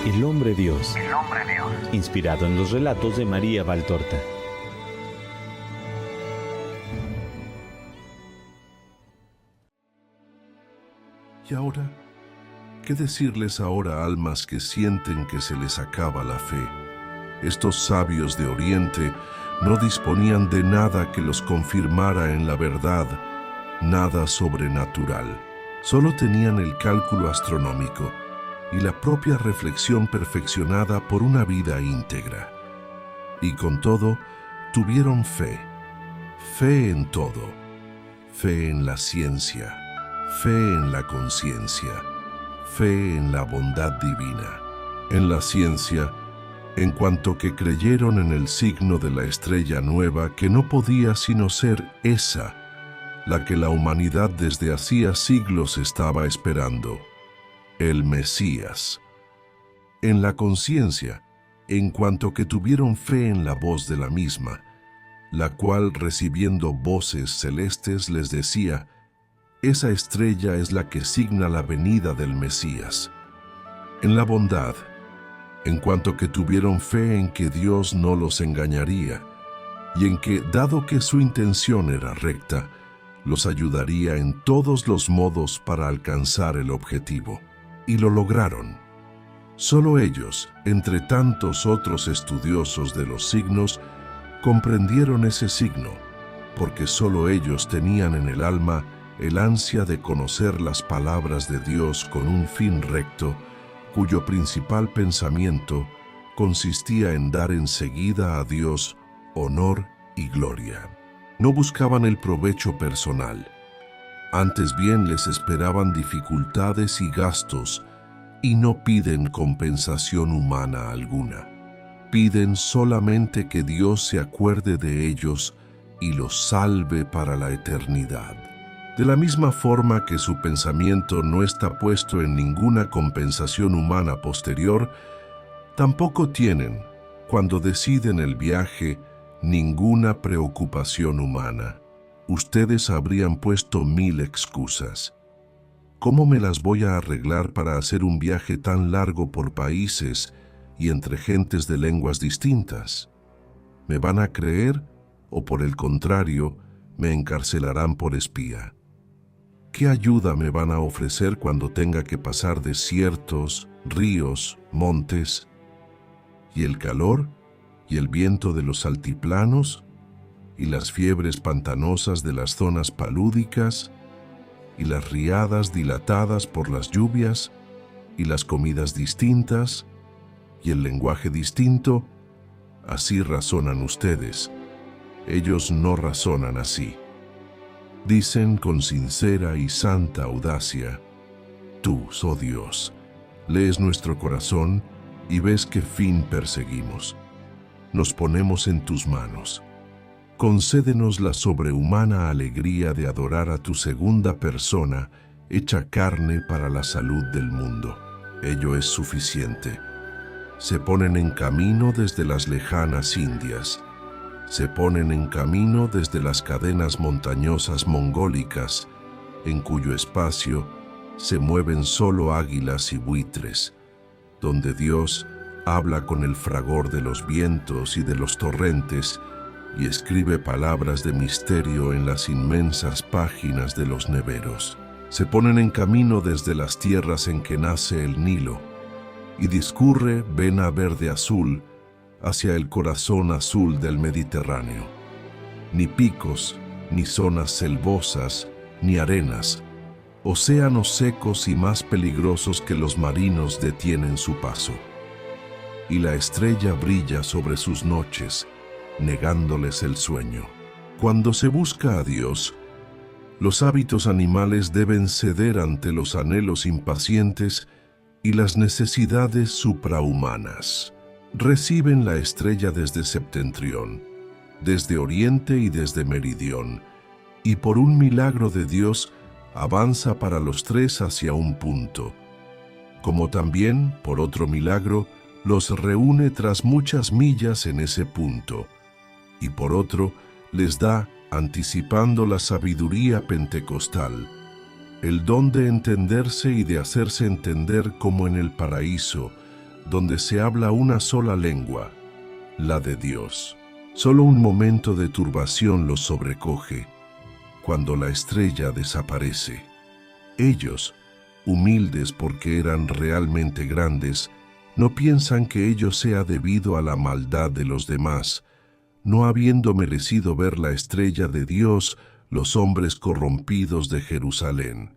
El hombre Dios. Inspirado en los relatos de María Valtorta. ¿Y ahora? ¿Qué decirles ahora a almas que sienten que se les acaba la fe? Estos sabios de Oriente no disponían de nada que los confirmara en la verdad, nada sobrenatural. Solo tenían el cálculo astronómico y la propia reflexión perfeccionada por una vida íntegra. Y con todo, tuvieron fe. Fe en todo. Fe en la ciencia. Fe en la conciencia. Fe en la bondad divina. En la ciencia, en cuanto que creyeron en el signo de la estrella nueva que no podía sino ser esa, la que la humanidad desde hacía siglos estaba esperando, el Mesías. En la conciencia, en cuanto que tuvieron fe en la voz de la misma, la cual recibiendo voces celestes les decía: esa estrella es la que signa la venida del Mesías. En la bondad, en cuanto que tuvieron fe en que Dios no los engañaría, y en que, dado que su intención era recta, los ayudaría en todos los modos para alcanzar el objetivo. Y lo lograron. Solo ellos, entre tantos otros estudiosos de los signos, comprendieron ese signo, porque solo ellos tenían en el alma el ansia de conocer las palabras de Dios con un fin recto, cuyo principal pensamiento consistía en dar enseguida a Dios honor y gloria. No buscaban el provecho personal, antes bien les esperaban dificultades y gastos, y no piden compensación humana alguna. Piden solamente que Dios se acuerde de ellos y los salve para la eternidad. De la misma forma que su pensamiento no está puesto en ninguna compensación humana posterior, tampoco tienen, cuando deciden el viaje, ninguna preocupación humana. Ustedes habrían puesto 1000 excusas. ¿Cómo me las voy a arreglar para hacer un viaje tan largo por países y entre gentes de lenguas distintas? ¿Me van a creer o, por el contrario, me encarcelarán por espía? ¿Qué ayuda me van a ofrecer cuando tenga que pasar desiertos, ríos, montes? ¿Y el calor y el viento de los altiplanos? ¿Y las fiebres pantanosas de las zonas palúdicas? ¿Y las riadas dilatadas por las lluvias? ¿Y las comidas distintas? ¿Y el lenguaje distinto? Así razonan ustedes. Ellos no razonan así. Dicen con sincera y santa audacia: tú, oh Dios, lees nuestro corazón y ves qué fin perseguimos. Nos ponemos en tus manos. Concédenos la sobrehumana alegría de adorar a tu segunda persona, hecha carne para la salud del mundo. Ello es suficiente. Se ponen en camino desde las lejanas Indias. Se ponen en camino desde las cadenas montañosas mongólicas, en cuyo espacio se mueven solo águilas y buitres, donde Dios habla con el fragor de los vientos y de los torrentes y escribe palabras de misterio en las inmensas páginas de los neveros. Se ponen en camino desde las tierras en que nace el Nilo y discurre vena verde azul hacia el corazón azul del Mediterráneo. Ni picos, ni zonas selvosas, ni arenas, océanos secos y más peligrosos que los marinos detienen su paso. Y la estrella brilla sobre sus noches, negándoles el sueño. Cuando se busca a Dios, los hábitos animales deben ceder ante los anhelos impacientes y las necesidades suprahumanas. Reciben la estrella desde septentrión, desde oriente y desde meridión, y por un milagro de Dios avanza para los tres hacia un punto, como también, por otro milagro, los reúne tras muchas millas en ese punto, y por otro les da, anticipando la sabiduría pentecostal, el don de entenderse y de hacerse entender como en el paraíso, donde se habla una sola lengua, la de Dios. Solo un momento de turbación los sobrecoge, cuando la estrella desaparece. Ellos, humildes porque eran realmente grandes, no piensan que ello sea debido a la maldad de los demás, no habiendo merecido ver la estrella de Dios los hombres corrompidos de Jerusalén,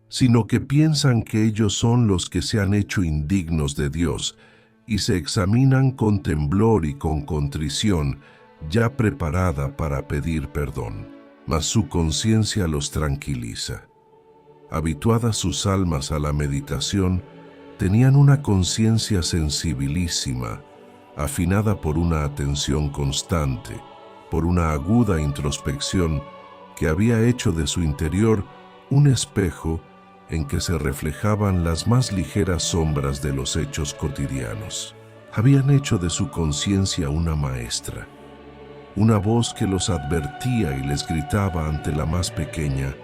sino que piensan que ellos son los que se han hecho indignos de Dios y se examinan con temblor y con contrición, ya preparada para pedir perdón. Mas su conciencia los tranquiliza. Habituadas sus almas a la meditación, tenían una conciencia sensibilísima, afinada por una atención constante, por una aguda introspección que había hecho de su interior un espejo en que se reflejaban las más ligeras sombras de los hechos cotidianos. Habían hecho de su conciencia una maestra, una voz que los advertía y les gritaba ante la más pequeña: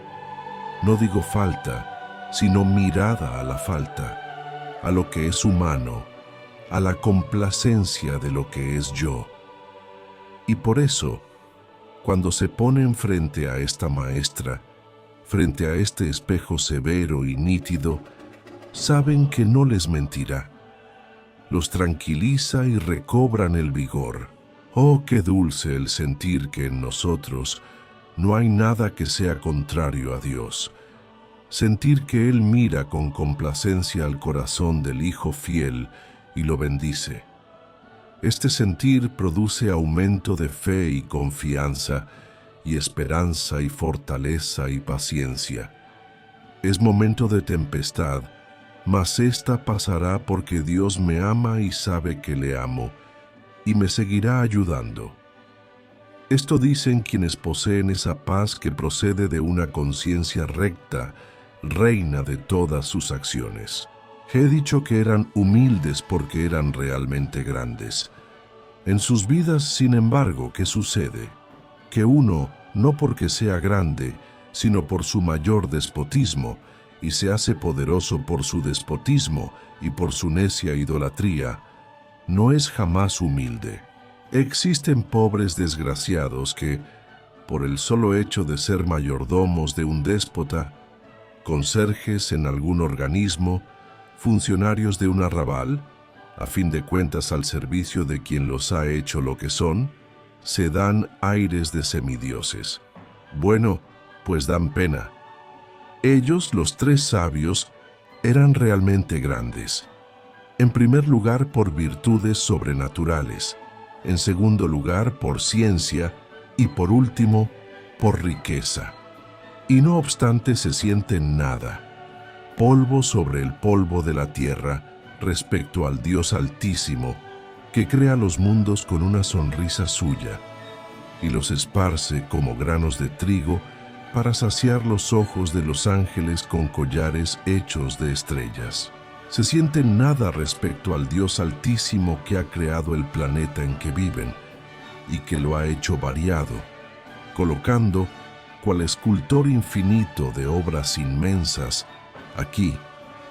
no digo falta, sino mirada a la falta, a lo que es humano, a la complacencia de lo que es yo. Y por eso, cuando se ponen frente a esta maestra, frente a este espejo severo y nítido, saben que no les mentirá. Los tranquiliza y recobran el vigor. Oh, qué dulce el sentir que en nosotros no hay nada que sea contrario a Dios. Sentir que Él mira con complacencia al corazón del Hijo fiel y lo bendice. Este sentir produce aumento de fe y confianza, y esperanza y fortaleza y paciencia. Es momento de tempestad, mas esta pasará porque Dios me ama y sabe que le amo, y me seguirá ayudando. Esto dicen quienes poseen esa paz que procede de una conciencia recta, reina de todas sus acciones. He dicho que eran humildes porque eran realmente grandes. En sus vidas, sin embargo, ¿qué sucede? Que uno, no porque sea grande, sino por su mayor despotismo, y se hace poderoso por su despotismo y por su necia idolatría, no es jamás humilde. Existen pobres desgraciados que, por el solo hecho de ser mayordomos de un déspota, conserjes en algún organismo, funcionarios de un arrabal, a fin de cuentas al servicio de quien los ha hecho lo que son, se dan aires de semidioses. Bueno, pues dan pena. Ellos, los tres sabios, eran realmente grandes. En primer lugar, por virtudes sobrenaturales. En segundo lugar, por ciencia. Y por último, por riqueza. Y no obstante se sienten nada, polvo sobre el polvo de la tierra, respecto al Dios Altísimo, que crea los mundos con una sonrisa suya, y los esparce como granos de trigo para saciar los ojos de los ángeles con collares hechos de estrellas. Se sienten nada respecto al Dios Altísimo que ha creado el planeta en que viven, y que lo ha hecho variado, colocando, cual escultor infinito de obras inmensas, aquí,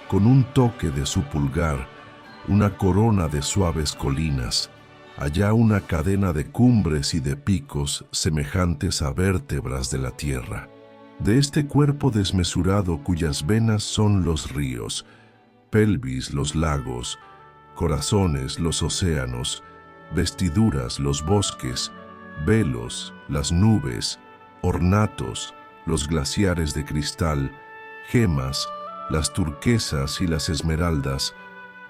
con un toque de su pulgar, una corona de suaves colinas, allá una cadena de cumbres y de picos semejantes a vértebras de la tierra. De este cuerpo desmesurado cuyas venas son los ríos, pelvis los lagos, corazones los océanos, vestiduras los bosques, velos las nubes, ornatos los glaciares de cristal, gemas las turquesas y las esmeraldas,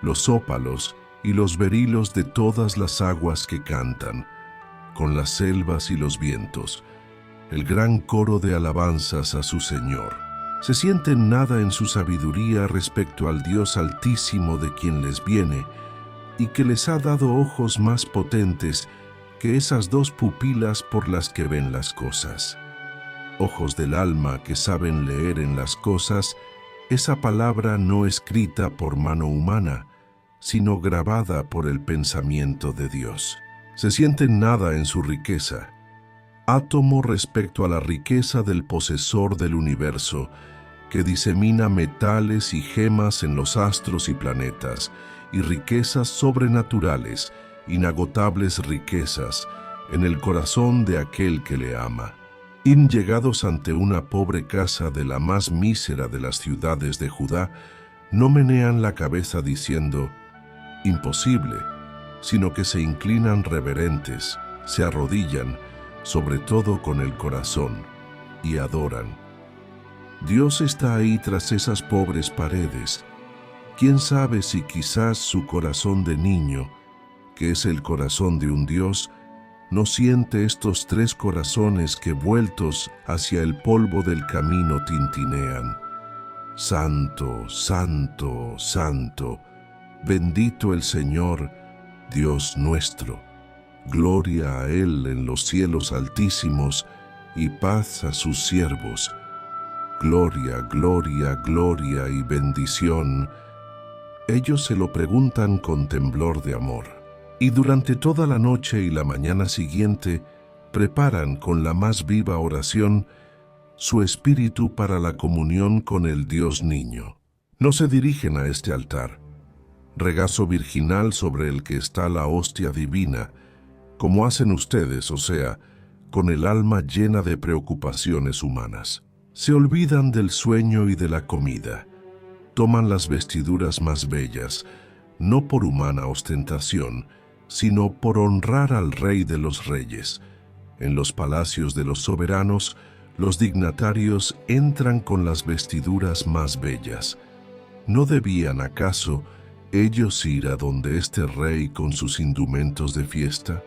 los ópalos y los berilos de todas las aguas que cantan, con las selvas y los vientos, el gran coro de alabanzas a su Señor. Se sienten nada en su sabiduría respecto al Dios Altísimo de quien les viene, y que les ha dado ojos más potentes que esas dos pupilas por las que ven las cosas. Ojos del alma que saben leer en las cosas esa palabra no escrita por mano humana, sino grabada por el pensamiento de Dios. Se sienten nada en su riqueza, átomo respecto a la riqueza del posesor del universo, que disemina metales y gemas en los astros y planetas, y riquezas sobrenaturales, inagotables riquezas, en el corazón de aquel que le ama. Y llegados ante una pobre casa de la más mísera de las ciudades de Judá, no menean la cabeza diciendo, imposible, sino que se inclinan reverentes, se arrodillan, sobre todo con el corazón, y adoran. Dios está ahí tras esas pobres paredes. ¿Quién sabe si quizás su corazón de niño, que es el corazón de un Dios, no siente estos tres corazones que vueltos hacia el polvo del camino tintinean? Santo, santo, santo, bendito el Señor, Dios nuestro. Gloria a Él en los cielos altísimos y paz a sus siervos. Gloria, gloria, gloria y bendición. Ellos se lo preguntan con temblor de amor. Y durante toda la noche y la mañana siguiente preparan con la más viva oración su espíritu para la comunión con el Dios niño. No se dirigen a este altar, regazo virginal sobre el que está la hostia divina, como hacen ustedes, o sea, con el alma llena de preocupaciones humanas. Se olvidan del sueño y de la comida. Toman las vestiduras más bellas, no por humana ostentación, sino por honrar al Rey de los Reyes. En los palacios de los soberanos, los dignatarios entran con las vestiduras más bellas. ¿No debían, acaso, ellos ir a donde este rey con sus indumentos de fiesta?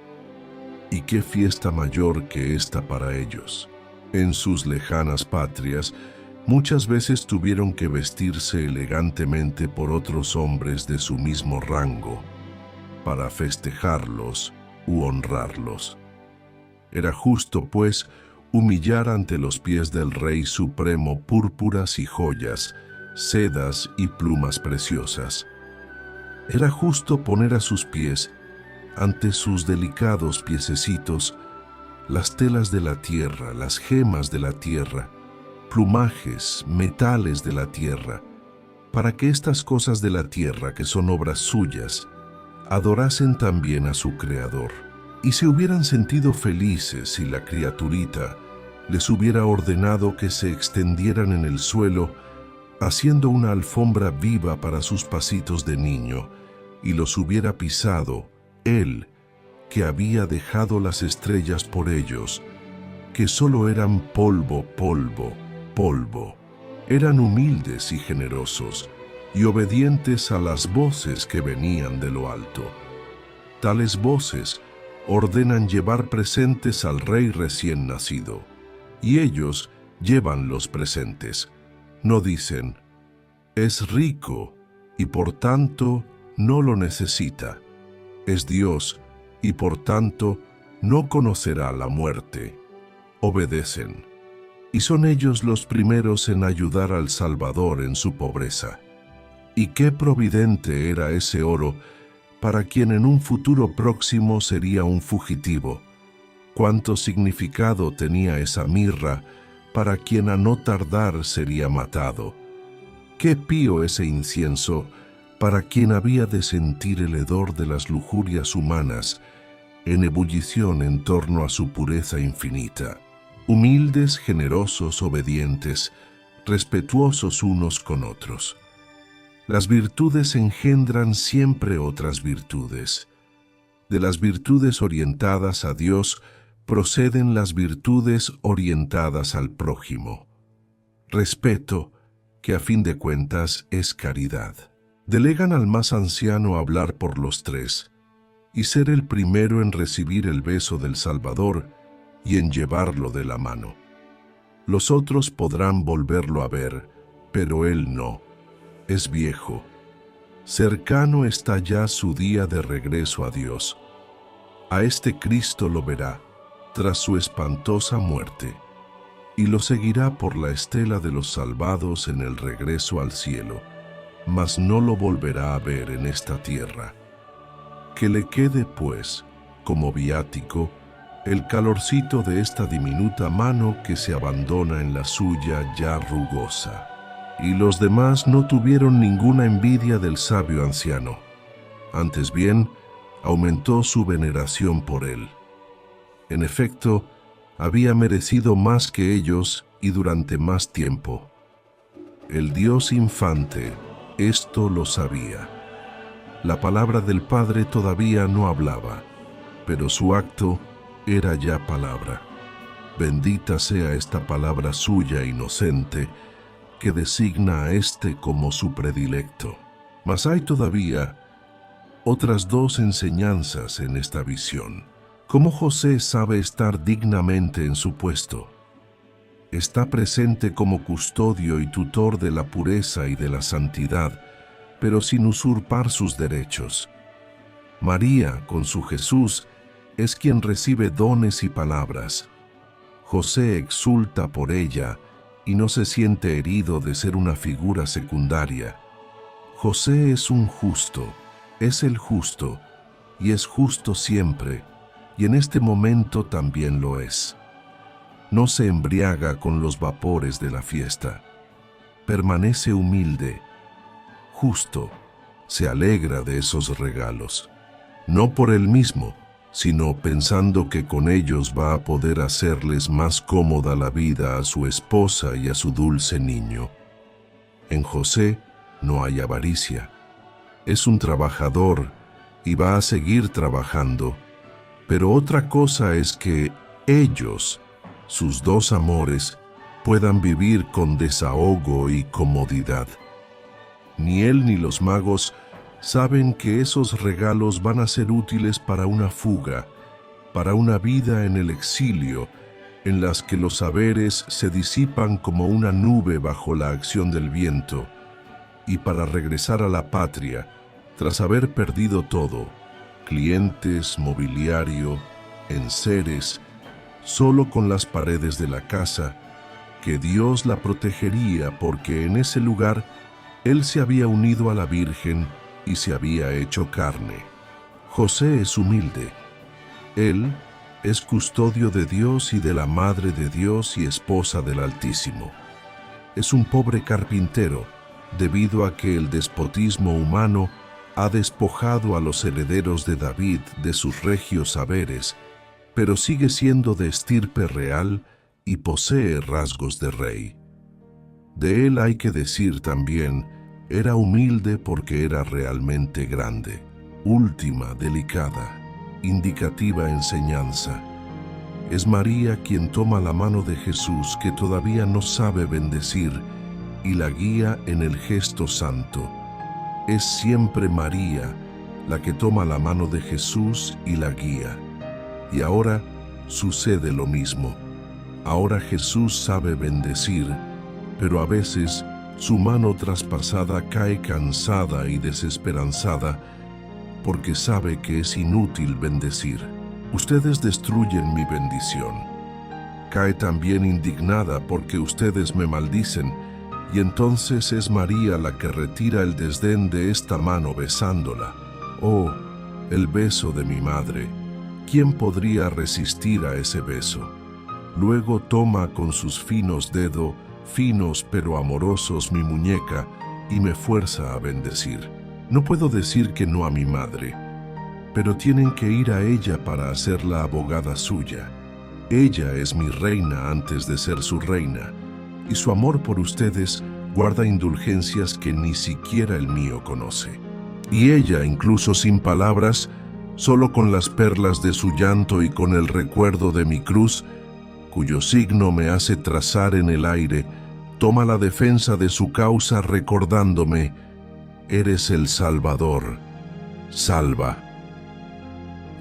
¿Y qué fiesta mayor que esta para ellos? En sus lejanas patrias, muchas veces tuvieron que vestirse elegantemente por otros hombres de su mismo rango, para festejarlos u honrarlos. Era justo, pues, humillar ante los pies del Rey Supremo púrpuras y joyas, sedas y plumas preciosas. Era justo poner a sus pies, ante sus delicados piececitos, las telas de la tierra, las gemas de la tierra, plumajes, metales de la tierra, para que estas cosas de la tierra, que son obras suyas, adorasen también a su Creador, y se hubieran sentido felices si la criaturita les hubiera ordenado que se extendieran en el suelo, haciendo una alfombra viva para sus pasitos de niño, y los hubiera pisado, Él, que había dejado las estrellas por ellos, que solo eran polvo, polvo, polvo. Eran humildes y generosos, y obedientes a las voces que venían de lo alto. Tales voces ordenan llevar presentes al Rey recién nacido, y ellos llevan los presentes. No dicen, es rico, y por tanto no lo necesita. Es Dios, y por tanto no conocerá la muerte. Obedecen, y son ellos los primeros en ayudar al Salvador en su pobreza. Y qué providente era ese oro para quien en un futuro próximo sería un fugitivo. Cuánto significado tenía esa mirra para quien a no tardar sería matado. Qué pío ese incienso para quien había de sentir el hedor de las lujurias humanas en ebullición en torno a su pureza infinita. Humildes, generosos, obedientes, respetuosos unos con otros. Las virtudes engendran siempre otras virtudes. De las virtudes orientadas a Dios proceden las virtudes orientadas al prójimo. Respeto, que a fin de cuentas es caridad. Delegan al más anciano hablar por los tres, y ser el primero en recibir el beso del Salvador y en llevarlo de la mano. Los otros podrán volverlo a ver, pero él no. Es viejo. Cercano está ya su día de regreso a Dios. A este Cristo lo verá, tras su espantosa muerte, y lo seguirá por la estela de los salvados en el regreso al cielo, mas no lo volverá a ver en esta tierra. Que le quede, pues, como viático, el calorcito de esta diminuta mano que se abandona en la suya ya rugosa. Y los demás no tuvieron ninguna envidia del sabio anciano. Antes bien, aumentó su veneración por él. En efecto, había merecido más que ellos y durante más tiempo. El Dios infante esto lo sabía. La palabra del Padre todavía no hablaba, pero su acto era ya palabra. Bendita sea esta palabra suya inocente, que designa a éste como su predilecto. Mas hay todavía otras dos enseñanzas en esta visión. ¿Cómo José sabe estar dignamente en su puesto? Está presente como custodio y tutor de la pureza y de la santidad, pero sin usurpar sus derechos. María, con su Jesús, es quien recibe dones y palabras. José exulta por ella y no se siente herido de ser una figura secundaria. José es un justo, es el justo, y es justo siempre, y en este momento también lo es. No se embriaga con los vapores de la fiesta. Permanece humilde, justo, se alegra de esos regalos. No por él mismo, sino pensando que con ellos va a poder hacerles más cómoda la vida a su esposa y a su dulce niño. En José no hay avaricia. Es un trabajador y va a seguir trabajando, pero otra cosa es que ellos, sus dos amores, puedan vivir con desahogo y comodidad. Ni él ni los magos saben que esos regalos van a ser útiles para una fuga, para una vida en el exilio, en las que los saberes se disipan como una nube bajo la acción del viento, y para regresar a la patria, tras haber perdido todo, clientes, mobiliario, enseres, solo con las paredes de la casa, que Dios la protegería porque en ese lugar Él se había unido a la Virgen y se había hecho carne. José es humilde. Él es custodio de Dios y de la Madre de Dios y esposa del Altísimo. Es un pobre carpintero, debido a que el despotismo humano ha despojado a los herederos de David de sus regios saberes, pero sigue siendo de estirpe real y posee rasgos de rey. De él hay que decir también, era humilde porque era realmente grande. Última, delicada, indicativa enseñanza. Es María quien toma la mano de Jesús que todavía no sabe bendecir y la guía en el gesto santo. Es siempre María la que toma la mano de Jesús y la guía. Y ahora sucede lo mismo. Ahora Jesús sabe bendecir, pero a veces su mano traspasada cae cansada y desesperanzada porque sabe que es inútil bendecir. Ustedes destruyen mi bendición. Cae también indignada porque ustedes me maldicen, y entonces es María la que retira el desdén de esta mano besándola. Oh, el beso de mi madre. ¿Quién podría resistir a ese beso? Luego toma con sus finos dedos, finos pero amorosos, mi muñeca y me fuerza a bendecir. No puedo decir que no a mi madre, pero tienen que ir a ella para hacerla abogada suya. Ella es mi reina antes de ser su reina, y su amor por ustedes guarda indulgencias que ni siquiera el mío conoce. Y ella, incluso sin palabras, solo con las perlas de su llanto y con el recuerdo de mi cruz, cuyo signo me hace trazar en el aire, toma la defensa de su causa recordándome, eres el Salvador, salva.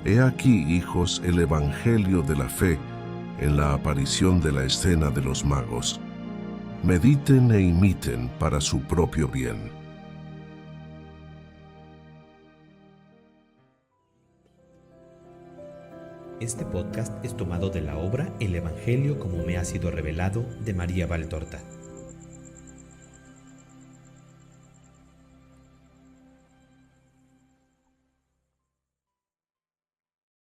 He aquí, hijos, el Evangelio de la fe en la aparición de la escena de los magos. Mediten e imiten para su propio bien. Este podcast es tomado de la obra El Evangelio como me ha sido revelado de María Valtorta.